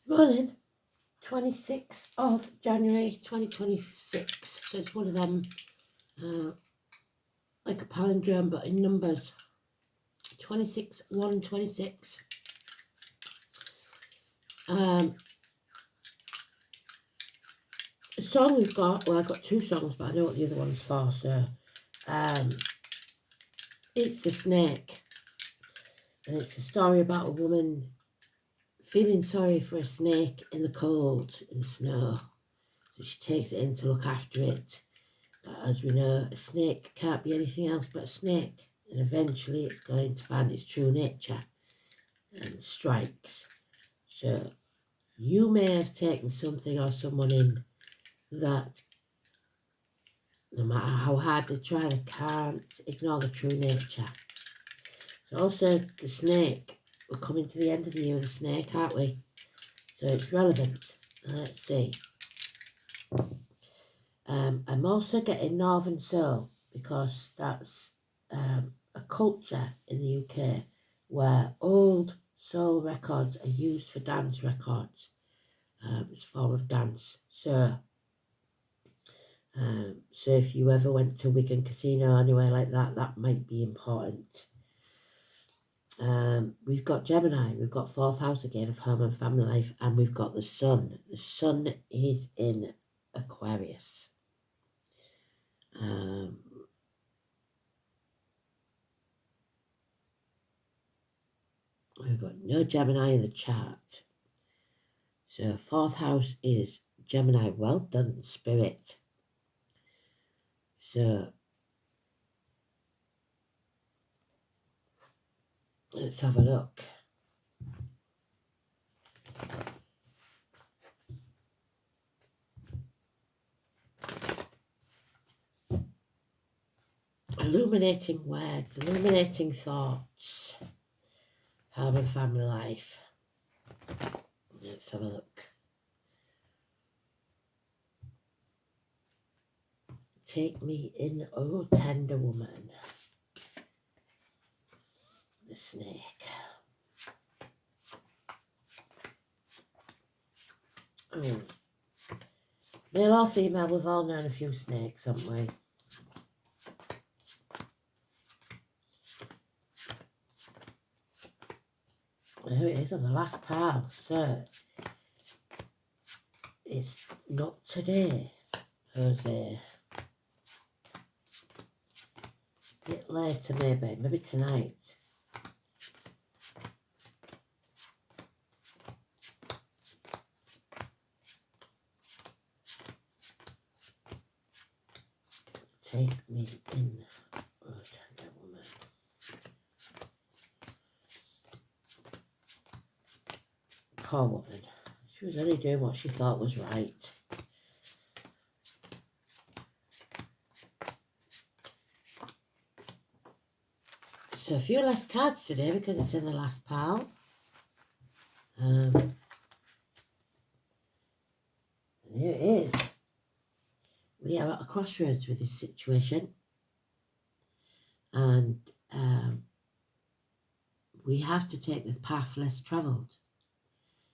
Morning, 26th of January 2026. So it's one of them, like a palindrome, but in numbers. 26, 1, 26. The song we've got, well, I've got two songs, but I know what the other one's for, so it's The Snake. And it's a story about a woman feeling sorry for a snake in the cold, in the snow. So she takes it in to look after it. But as we know, a snake can't be anything else but a snake. And eventually it's going to find its true nature and strikes. So you may have taken something or someone in that no matter how hard they try, they can't ignore the true nature. So also the snake, we're coming to the end of the year with the snake, aren't we? So it's relevant. Let's see. I'm also getting Northern Soul because that's a culture in the UK where old soul records are used for dance records. It's a form of dance. So if you ever went to Wigan Casino or anywhere like that, that might be important. We've got Gemini, we've got fourth house again of home and family life, and we've got the sun. The sun is in Aquarius. We've got no Gemini in the chart. So fourth house is Gemini. Well done, Spirit. So let's have a look. Illuminating words, illuminating thoughts. Home and family life. Let's have a look. Take me in, oh tender woman. The snake. Oh. Male or female, we've all known a few snakes, haven't we? There it is on the last pile. So it's not today, Jose. A bit later maybe tonight. Take me in, oh tender woman. Poor woman. She was only doing what she thought was right. So a few less cards today because it's in the last pile. And here it is. We are at a crossroads with this situation. And we have to take the path less travelled.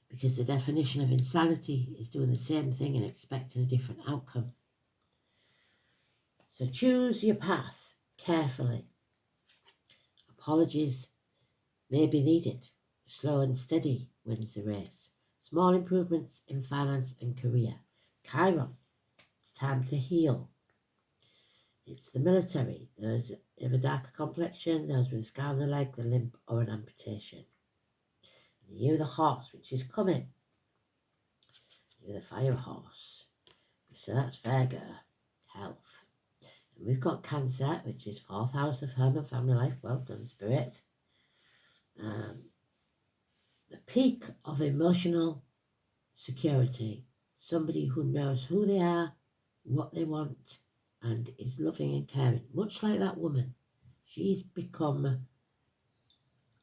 Because the definition of insanity is doing the same thing and expecting a different outcome. So choose your path carefully. Apologies may be needed. Slow and steady wins the race. Small improvements in finance and career. Chiron, it's time to heal. It's the military. Those of a darker complexion, those with a scar on the leg, the limp, or an amputation. The year of the horse, which is coming. The year of the fire horse. So that's Virgo, health. And we've got Cancer, which is fourth house of home and family life. Well done, Spirit. The peak of emotional security. Somebody who knows who they are, what they want, and is loving and caring. Much like that woman. She's become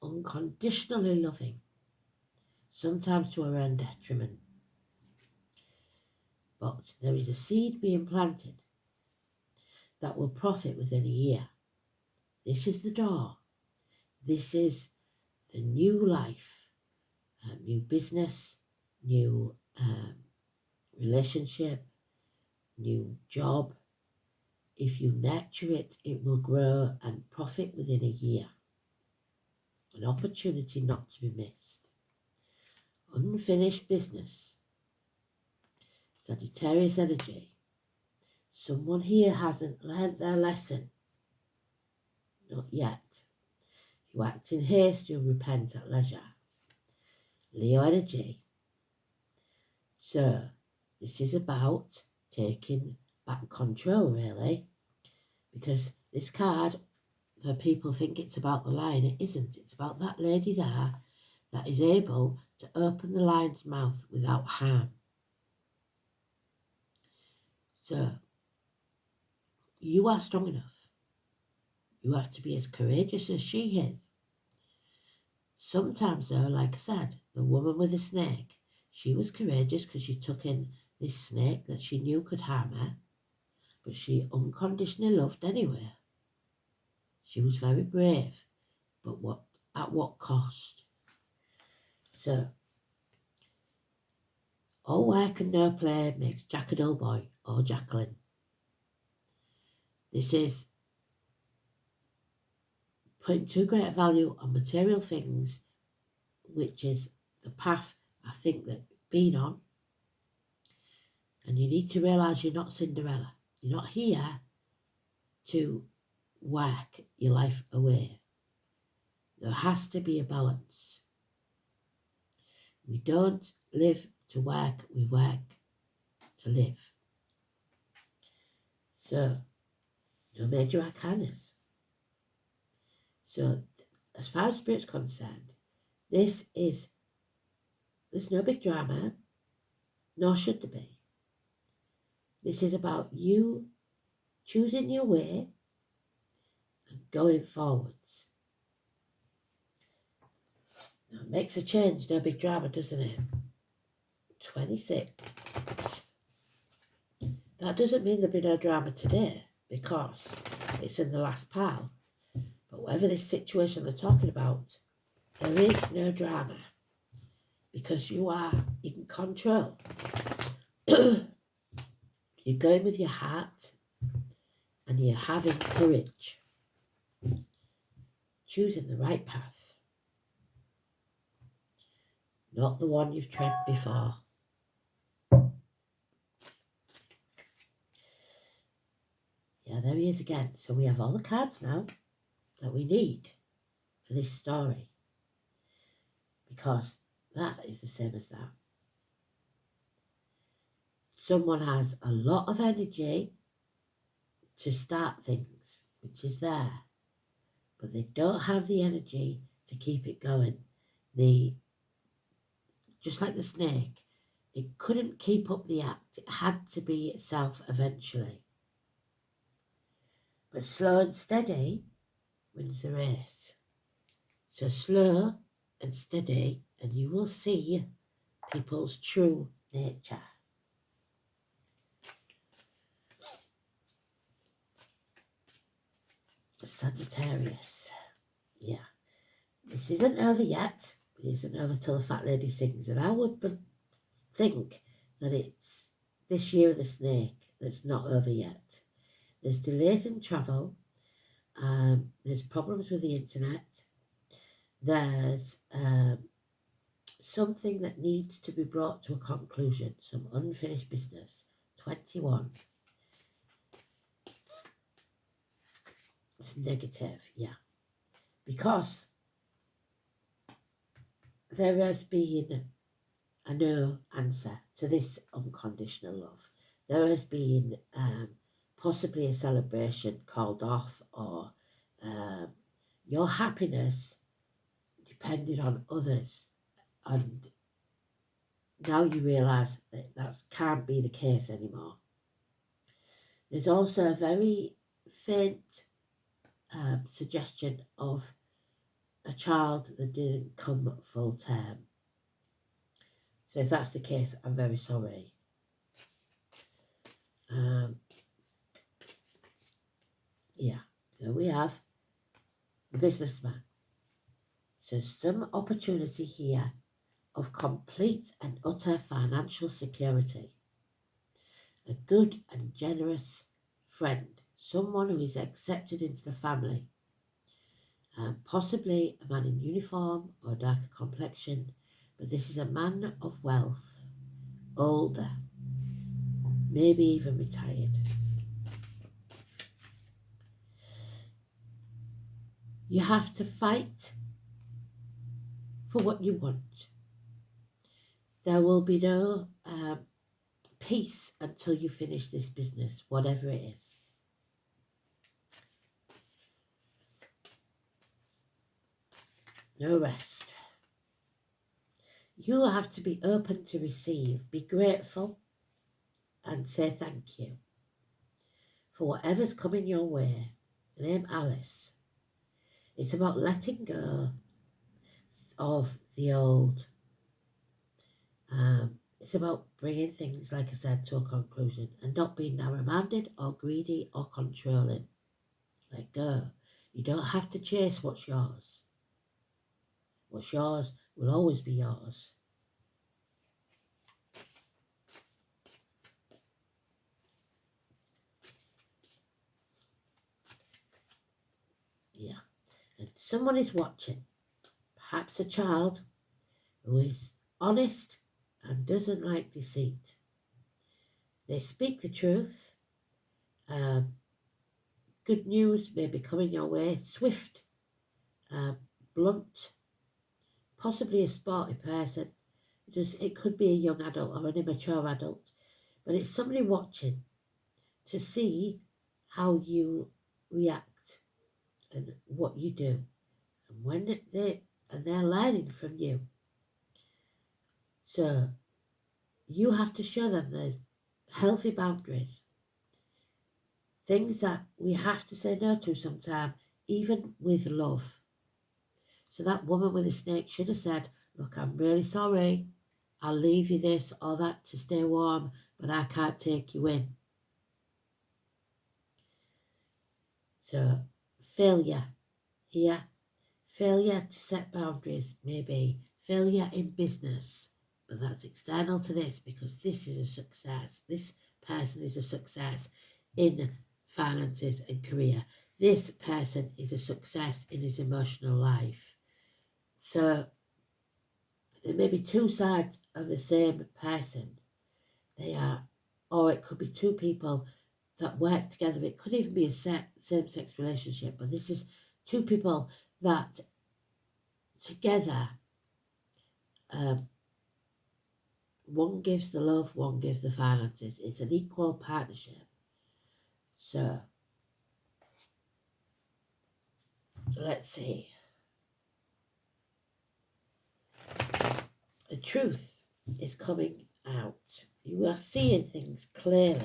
unconditionally loving. Sometimes to her own detriment. But there is a seed being planted that will profit within a year. This is the door. This is the new life, new business, new relationship, new job. If you nurture it, it will grow and profit within a year. An opportunity not to be missed. Unfinished business. Sagittarius energy. Someone here hasn't learnt their lesson. Not yet. If you act in haste, you'll repent at leisure. Leo energy. So, this is about taking back control, really. Because this card, the people think it's about the lion. It isn't. It's about that lady there that is able to open the lion's mouth without harm. So, you are strong enough. You have to be as courageous as she is. Sometimes, though, like I said, the woman with the snake, she was courageous because she took in this snake that she knew could harm her, but she unconditionally loved anyway. She was very brave, but at what cost? So, all work and no play makes Jack a dull boy, or Jacqueline. This is putting too great a value on material things, which is the path I think that been on. And you need to realise you're not Cinderella. You're not here to work your life away. There has to be a balance. We don't live to work, we work to live. So, no major arcanas. So, as far as Spirit's concerned, there's no big drama, nor should there be. This is about you choosing your way and going forwards. Now, it makes a change, no big drama, doesn't it? 26. That doesn't mean there'll be no drama today, because it's in the last pile. But whatever this situation they're talking about, there is no drama, because you are in control. You're going with your heart, and you're having courage, choosing the right path, not the one you've tread before. Yeah, there he is again. So we have all the cards now that we need for this story, because that is the same as that. Someone has a lot of energy to start things, which is there, but they don't have the energy to keep it going. Just like the snake, it couldn't keep up the act. It had to be itself eventually. But slow and steady wins the race. So slow and steady, and you will see people's true nature. Sagittarius. Yeah. This isn't over yet. It isn't over till the fat lady sings. And I would think that it's this year of the snake that's not over yet. There's delays in travel. There's problems with the internet. There's something that needs to be brought to a conclusion. Some unfinished business. 21. It's negative, yeah. Because there has been a no answer to this unconditional love. There has been possibly a celebration called off, or your happiness depended on others, and now you realise that can't be the case anymore. There's also a very faint suggestion of a child that didn't come full term. So if that's the case, I'm very sorry. Yeah, so we have the businessman. So some opportunity here of complete and utter financial security. A good and generous friend, someone who is accepted into the family, possibly a man in uniform or darker complexion, but this is a man of wealth, older, maybe even retired. You have to fight for what you want. There will be no peace until you finish this business, whatever it is. No rest. You have to be open to receive, be grateful, and say thank you for whatever's coming your way. The name Alice. It's about letting go of the old. It's about bringing things, like I said, to a conclusion and not being narrow-minded or greedy or controlling. Let go. You don't have to chase what's yours. What's yours will always be yours. Yeah. And someone is watching. Perhaps a child who is honest and doesn't like deceit. They speak the truth. Good news may be coming your way. Swift, blunt, possibly a sporty person. It could be a young adult or an immature adult, but it's somebody watching to see how you react and what you do, and they're learning from you. So you have to show them there's healthy boundaries, things that we have to say no to sometimes, even with love. So that woman with the snake should have said, look, I'm really sorry. I'll leave you this or that to stay warm, but I can't take you in. So failure here, failure to set boundaries, maybe failure in business, but that's external to this because this is a success. This person is a success in finances and career. This person is a success in his emotional life. So there may be two sides of the same person. They are, or it could be two people that work together. It could even be a same-sex relationship, but this is two people that together, one gives the love, one gives the finances. It's an equal partnership. So let's see. The truth is coming out. You are seeing things clearly.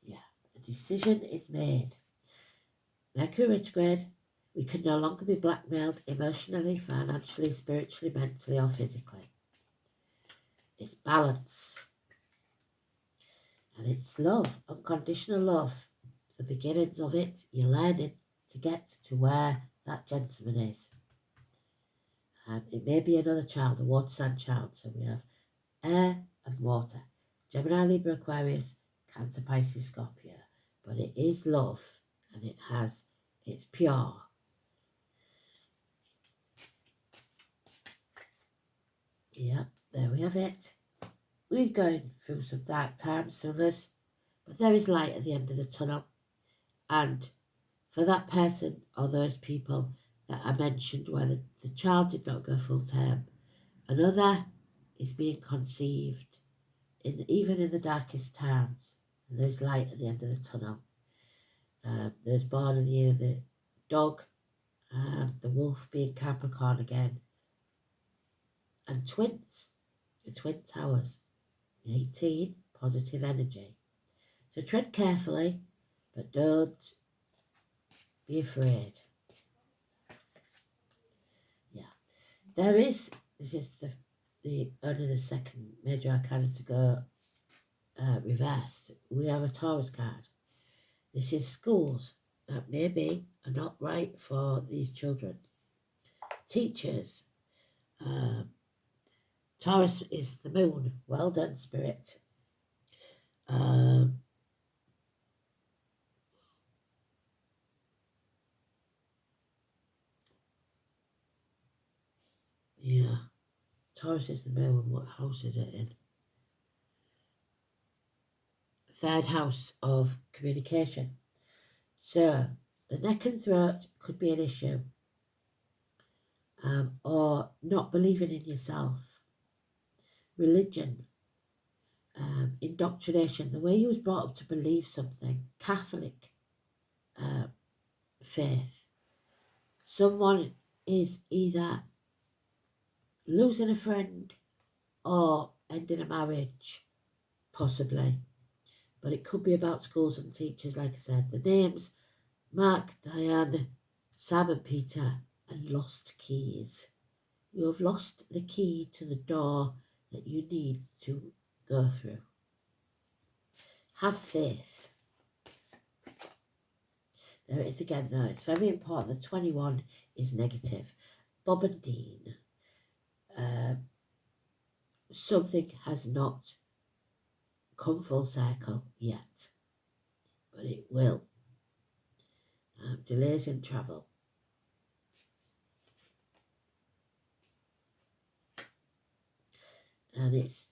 Yeah, the decision is made. Mercury retrograde, we can no longer be blackmailed emotionally, financially, spiritually, mentally, or physically. It's balance. And it's love, unconditional love. The beginnings of it, you're learning to get to where that gentleman is. It may be another child, a water sign child. So we have air and water. Gemini, Libra, Aquarius, Cancer, Pisces, Scorpio. But it is love and it's pure. Yep, there we have it. We're going through some dark times, some of us, but there is light at the end of the tunnel. And for that person or those people that I mentioned where the child did not go full term, another is being conceived, even in the darkest times. And there's light at the end of the tunnel. There's born in the year the dog, the wolf being Capricorn again, and twins, the twin towers, 18, positive energy. So tread carefully, but don't be afraid. this is only the second major arcana to go reversed. We have a Taurus card. This is schools that maybe are not right for these children. Teachers. Taurus is the moon. Well done, Spirit. Yeah. Taurus is the moon. What house is it in? Third house of communication. So the neck and throat could be an issue. Or not believing in yourself. Religion. Indoctrination. The way you was brought up to believe something. Catholic faith. Someone is either losing a friend or ending a marriage, possibly. But it could be about schools and teachers, like I said. The names, Mark, Diane, Sam and Peter, and lost keys. You have lost the key to the door that you need to go through. Have faith. There it is again, though. It's very important. The 21 is negative. Bob and Dean. Something has not come full circle yet, but it will. Delays in travel. And it's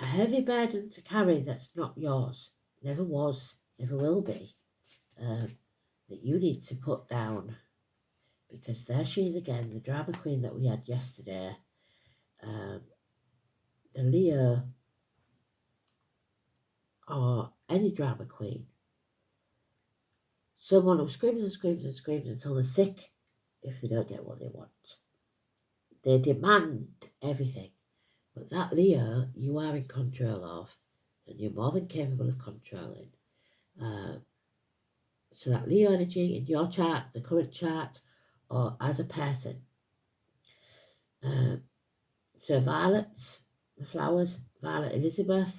a heavy burden to carry that's not yours. Never was, never will be. That you need to put down. Because there she is again, the drama queen that we had yesterday. The Leo or any drama queen. Someone who screams and screams and screams until they're sick if they don't get what they want. They demand everything. But that Leo, you are in control of, and you're more than capable of controlling. So that Leo energy in your chart, the current chart, or as a person. So violets, the flowers, Violet Elizabeth,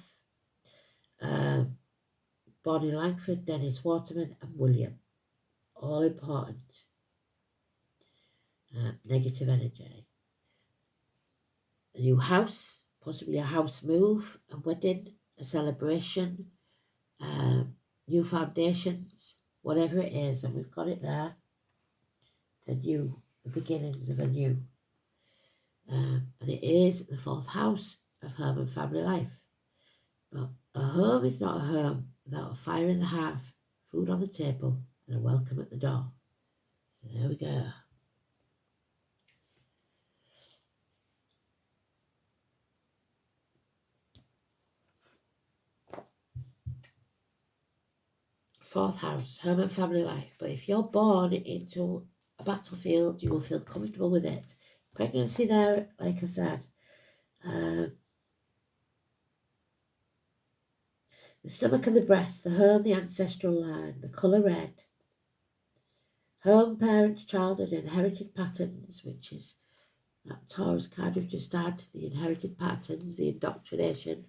Bonnie Langford, Dennis Waterman, and William. All important. Negative energy. A new house, possibly a house move, a wedding, a celebration, new foundations, whatever it is, and we've got it there. The beginnings of a new. And it is the fourth house of home and family life. But a home is not a home without a fire in the hearth, food on the table, and a welcome at the door. So there we go. Fourth house, home and family life. But if you're born into a battlefield, you will feel comfortable with it. Pregnancy there, like I said. The stomach and the breast, the home, the ancestral line, the colour red. Home, parents, childhood, inherited patterns, which is that Taurus card we've just had, the inherited patterns, the indoctrination,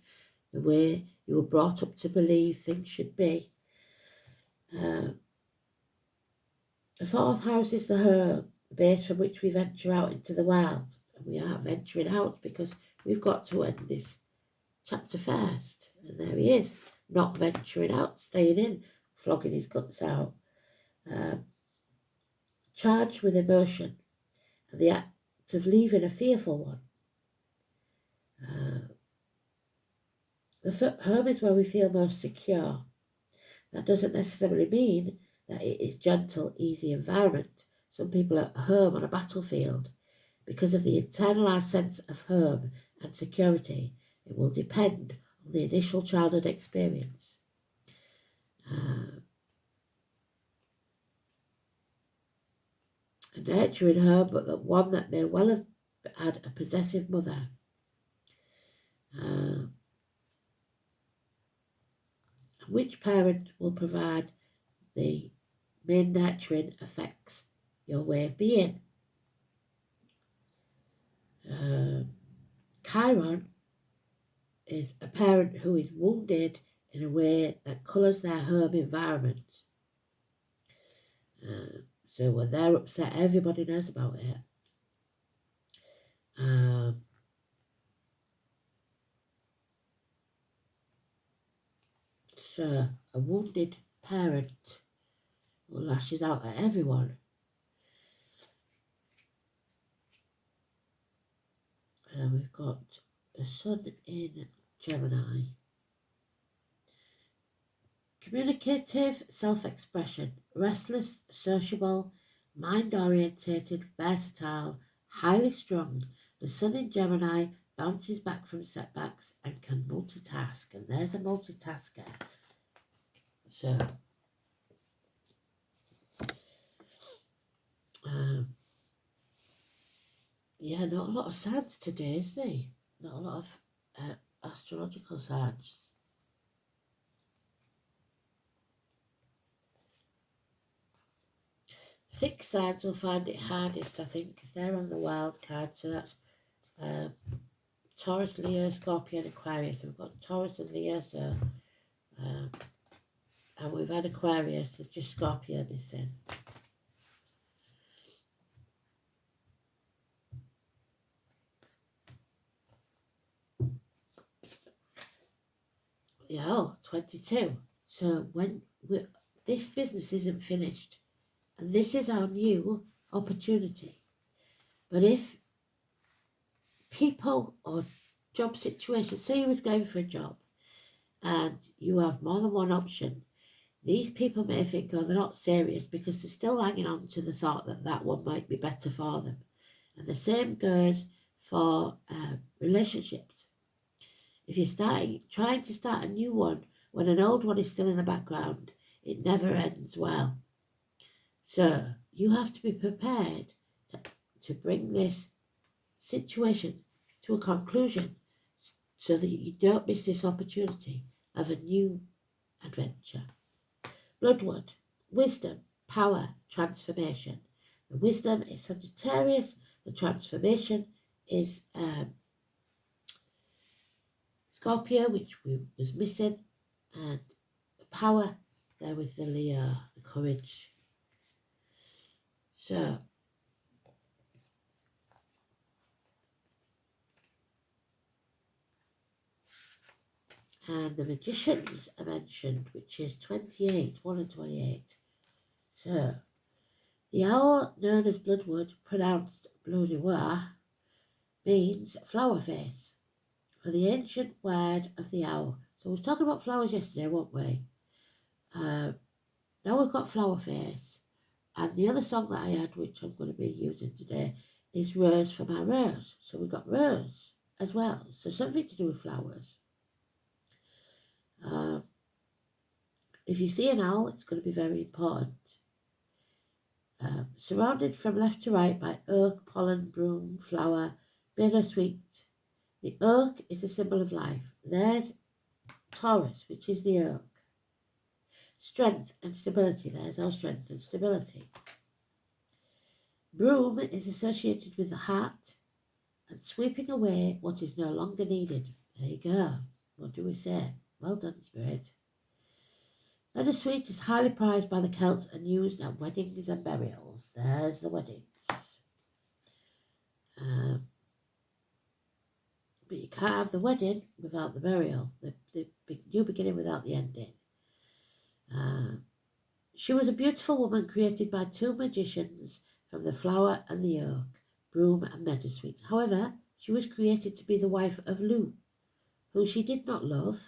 the way you were brought up to believe things should be. The fourth house is the home, the base from which we venture out into the world. And we are venturing out because we've got to end this chapter first. And there he is, not venturing out, staying in, flogging his guts out. Charged with emotion and the act of leaving a fearful one. The home is where we feel most secure. That doesn't necessarily mean that it is gentle, easy environment. Some people are at home on a battlefield. Because of the internalized sense of home and security, it will depend on the initial childhood experience. A nurturing home, but the one that may well have had a possessive mother. Which parent will provide the main nurturing affects your way of being. Chiron is a parent who is wounded in a way that colours their home environment. So when they're upset, everybody knows about it. So a wounded parent who lashes out at everyone. We've got a sun in Gemini. Communicative self-expression, restless, sociable, mind-orientated, versatile, highly strung. The sun in Gemini bounces back from setbacks and can multitask. And there's a multitasker. So, yeah, not a lot of signs today, is there? Not a lot of astrological signs. Fixed signs will find it hardest, I think, because they're on the wild card. So that's Taurus, Leo, Scorpio, and Aquarius. We've got Taurus and Leo, so and we've had Aquarius. There's just Scorpio missing. Yeah, oh, 22. So when this business isn't finished, and this is our new opportunity. But if people or job situations, say you was going for a job and you have more than one option, these people may think, oh, they're not serious because they're still hanging on to the thought that that one might be better for them. And the same goes for relationships. If you're trying to start a new one when an old one is still in the background, it never ends well. So you have to be prepared to bring this situation to a conclusion so that you don't miss this opportunity of a new adventure. Bloodwood, wisdom, power, transformation. The wisdom is Sagittarius, the transformation is Scorpio, which was missing, and the power there with the Leo, the courage. So, and the magicians are mentioned, which is 28, 1 and 28. So, the owl known as Bloodwood, pronounced Bleu Noir, means flower face, for the ancient word of the owl. So we were talking about flowers yesterday, weren't we? Now we've got flower face. And the other song that I had, which I'm going to be using today, is Rose for My Rose. So we've got rose as well. So something to do with flowers. If you see an owl, it's going to be very important. Surrounded from left to right by oak, pollen, broom, flower, bittersweet. The oak is a symbol of life. There's Taurus, which is the oak. Strength and stability. There's our strength and stability. Broom is associated with the heart and sweeping away what is no longer needed. There you go. What do we say? Well done, Spirit. Bittersweet is highly prized by the Celts and used at weddings and burials. There's the weddings. But you can't have the wedding without the burial. The new beginning without the ending. She was a beautiful woman created by two magicians from the flower and the oak, broom and meadowsweet. However, she was created to be the wife of Lu, who she did not love.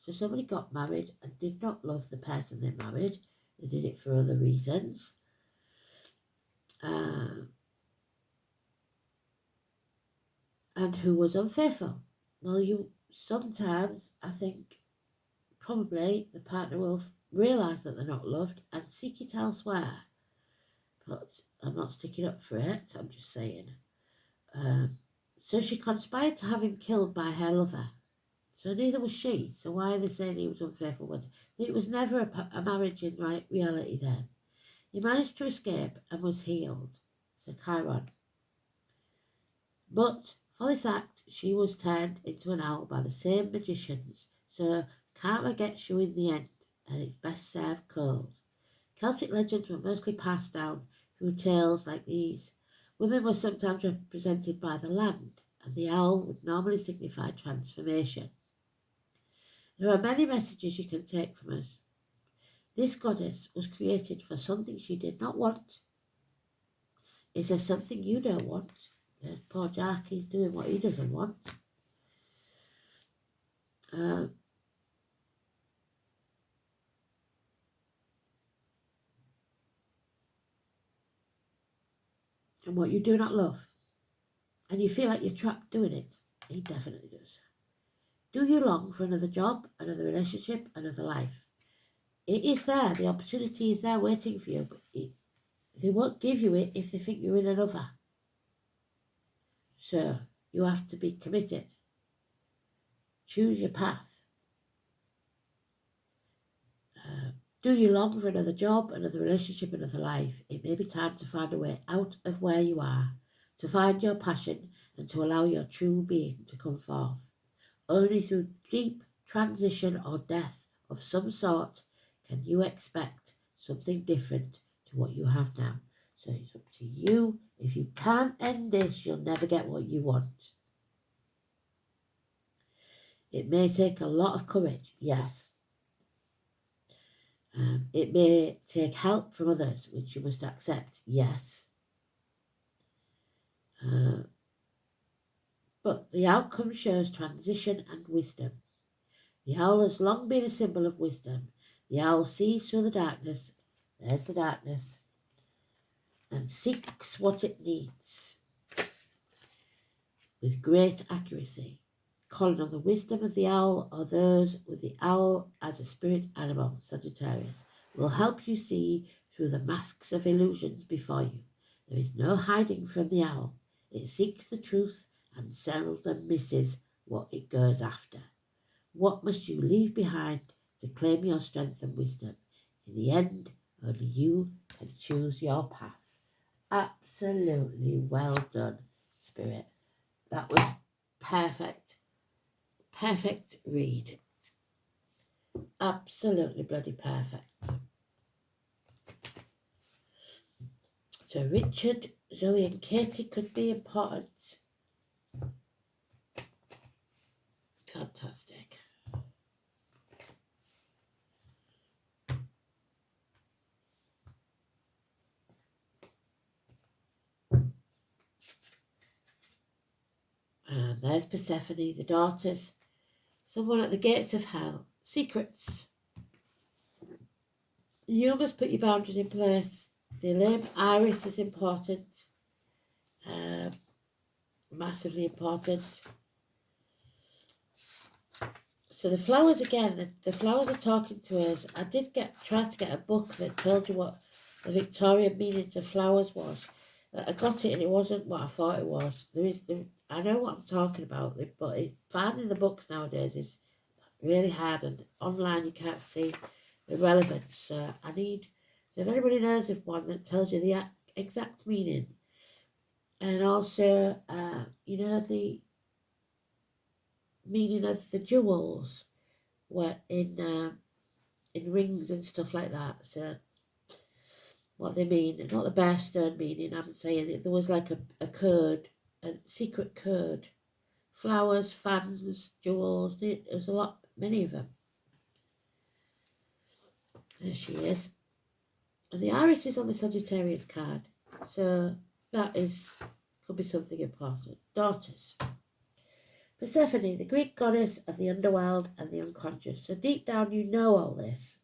So somebody got married and did not love the person they married. They did it for other reasons. And who was unfaithful. Well, sometimes, I think, probably the partner will realise that they're not loved and seek it elsewhere. But I'm not sticking up for it, I'm just saying. So she conspired to have him killed by her lover. So neither was she. So why are they saying he was unfaithful? It was never a marriage in reality then. He managed to escape and was healed. So Chiron. But For this act, she was turned into an owl by the same magicians, so karma gets you in the end, and it's best served cold. Celtic legends were mostly passed down through tales like these. Women were sometimes represented by the land, and the owl would normally signify transformation. There are many messages you can take from us. This goddess was created for something she did not want. Is there something you don't want? There's poor Jack, he's doing what he doesn't want. And what you do not love, and you feel like you're trapped doing it, he definitely does. Do you long for another job, another relationship, another life? It is there, the opportunity is there waiting for you, but they won't give you it if they think you're in another. So you have to be committed. Choose your path. Do you long for another job, another relationship, another life? It may be time to find a way out of where you are, to find your passion and to allow your true being to come forth. Only through deep transition or death of some sort can you expect something different to what you have now. So it's up to you. If you can't end this, you'll never get what you want. It may take a lot of courage, yes. It may take help from others, which you must accept, yes. But the outcome shows transition and wisdom. The owl has long been a symbol of wisdom. The owl sees through the darkness, there's the darkness, and seeks what it needs with great accuracy. Calling on the wisdom of the owl or those with the owl as a spirit animal, Sagittarius, will help you see through the masks of illusions before you. There is no hiding from the owl. It seeks the truth and seldom misses what it goes after. What must you leave behind to claim your strength and wisdom? In the end, only you can choose your path. Absolutely well done, Spirit. That was perfect. Perfect read. Absolutely bloody perfect. So Richard, Zoe and Katie could be important. Fantastic. And there's Persephone, the daughters. Someone at the gates of hell. Secrets. You must put your boundaries in place. The name Iris is important. Massively important. So the flowers again, the flowers are talking to us. I did try to get a book that told you what the Victorian meanings of flowers was. I got it and it wasn't what I thought it was. I know what I'm talking about, but finding the books nowadays is really hard, and online you can't see the relevance. So if anybody knows of one that tells you the exact meaning, and also, the meaning of the jewels were in rings and stuff like that. So what they mean, not the bare stone meaning. I'm saying it, there was like a code, a secret code. Flowers, fans, jewels. There's many of them. There she is. And the iris is on the Sagittarius card. So that could be something important. Daughters. Persephone, the Greek goddess of the underworld and the unconscious. So deep down you know all this.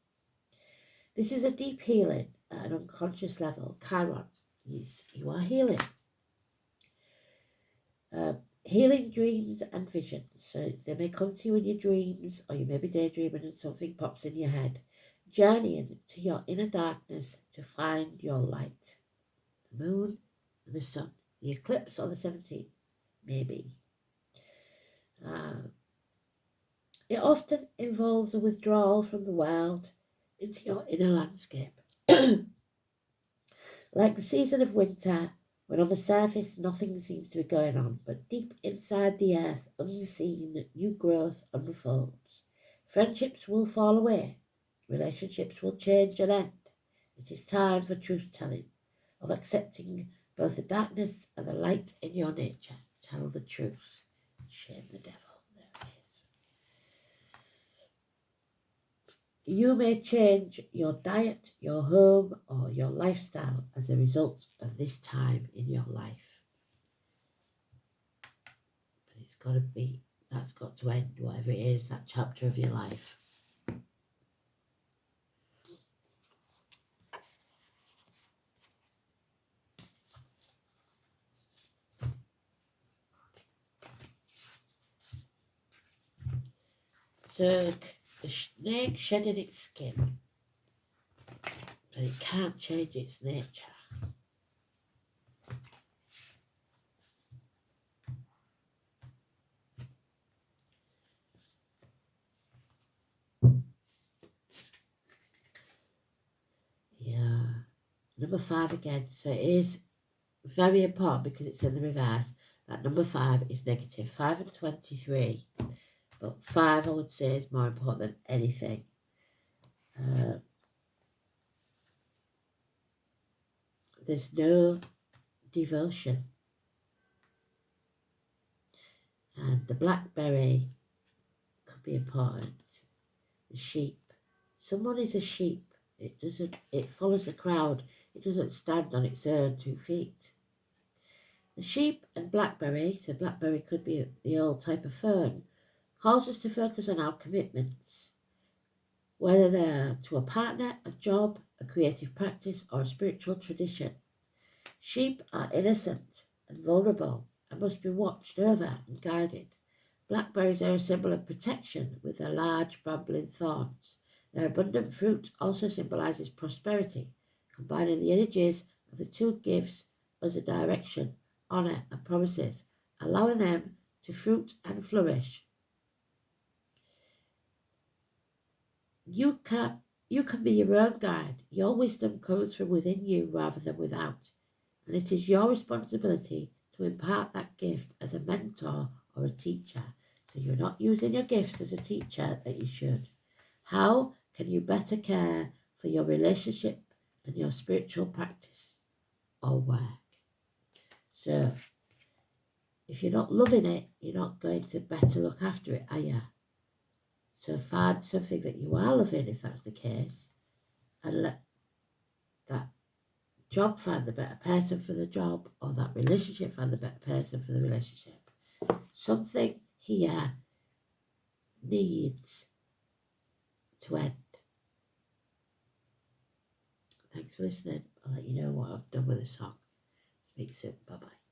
This is a deep healing at an unconscious level. Chiron, you are healing. Healing dreams and visions. So they may come to you in your dreams, or you may be daydreaming and something pops in your head. Journeying to your inner darkness to find your light. The moon and the sun. The eclipse on the 17th, maybe. It often involves a withdrawal from the world into your inner landscape. Like the season of winter when on the surface nothing seems to be going on, but deep inside the earth, unseen, new growth unfolds. Friendships will fall away, relationships will change and end. It is time for truth-telling, of accepting both the darkness and the light in your nature. Tell the truth, shame the devil. There it is. You may change your diet, your home, or your lifestyle as a result of this time in your life. But it's got to be, that's got to end, whatever it is, that chapter of your life. So the snake shedding its skin, but it can't change its nature. Yeah. Number 5 again. So it is very important because it's in the reverse. That number 5 is negative. 5 and 23. But 5 I would say is more important than anything. There's no devotion. And the blackberry could be important. The sheep. Someone is a sheep. It follows the crowd. It doesn't stand on its own 2 feet. The sheep and blackberry, so blackberry could be the old type of fern, calls us to focus on our commitments, whether they're to a partner, a job, a creative practice, or a spiritual tradition. Sheep are innocent and vulnerable and must be watched over and guided. Blackberries are a symbol of protection with their large brambling thorns. Their abundant fruit also symbolises prosperity, combining the energies of the 2 gives us a direction, honour and promises, allowing them to fruit and flourish. You can be your own guide. Your wisdom comes from within you rather than without, and it is your responsibility to impart that gift as a mentor or a teacher. So you're not using your gifts as a teacher that you should. How can you better care for your relationship and your spiritual practice or work? So if you're not loving it, you're not going to better look after it, are you? So find something that you are loving if that's the case, and let that job find the better person for the job, or that relationship find the better person for the relationship. Something here needs to end. Thanks for listening. I'll let you know what I've done with the song. Speak soon. Bye-bye.